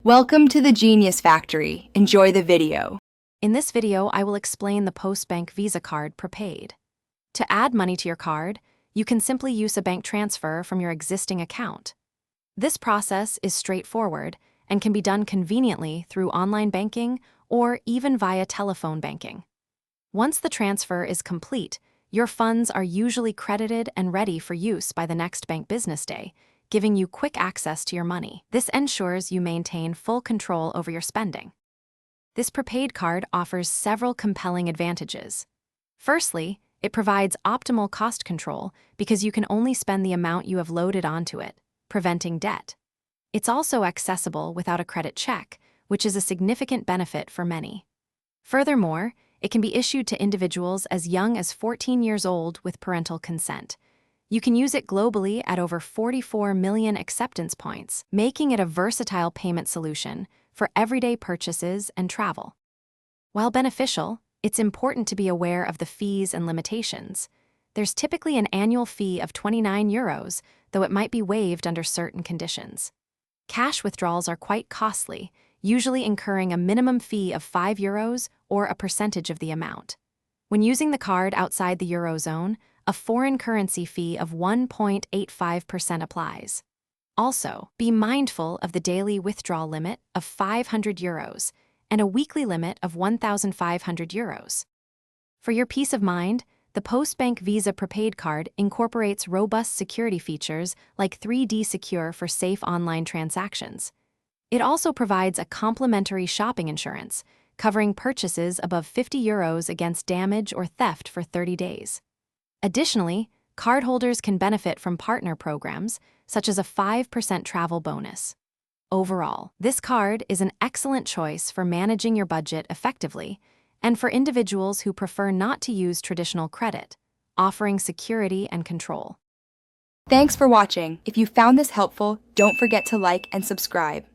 Welcome to the Genius Factory. Enjoy the video. In this video, I will explain the Postbank Visa card Prepaid. To add money to your card, you can simply use a bank transfer from your existing account. This process is straightforward and can be done conveniently through online banking or even via telephone banking. Once the transfer is complete, your funds are usually credited and ready for use by the next bank business day, giving you quick access to your money. This ensures you maintain full control over your spending. This prepaid card offers several compelling advantages. Firstly, it provides optimal cost control because you can only spend the amount you have loaded onto it, preventing debt. It's also accessible without a credit check, which is a significant benefit for many. Furthermore, it can be issued to individuals as young as 14 years old with parental consent. You can use it globally at over 44 million acceptance points, making it a versatile payment solution for everyday purchases and travel. While beneficial, it's important to be aware of the fees and limitations. There's typically an annual fee of €29, though it might be waived under certain conditions. Cash withdrawals are quite costly, usually incurring a minimum fee of €5 or a percentage of the amount. When using the card outside the Eurozone, a foreign currency fee of 1.85% applies. Also, be mindful of the daily withdrawal limit of €500 and a weekly limit of €1,500. For your peace of mind, the Postbank Visa Prepaid Card incorporates robust security features like 3D Secure for safe online transactions. It also provides a complimentary shopping insurance, covering purchases above €50 against damage or theft for 30 days. Additionally, cardholders can benefit from partner programs, such as a 5% travel bonus. Overall, this card is an excellent choice for managing your budget effectively and for individuals who prefer not to use traditional credit, offering security and control. Thanks for watching. If you found this helpful, don't forget to like and subscribe.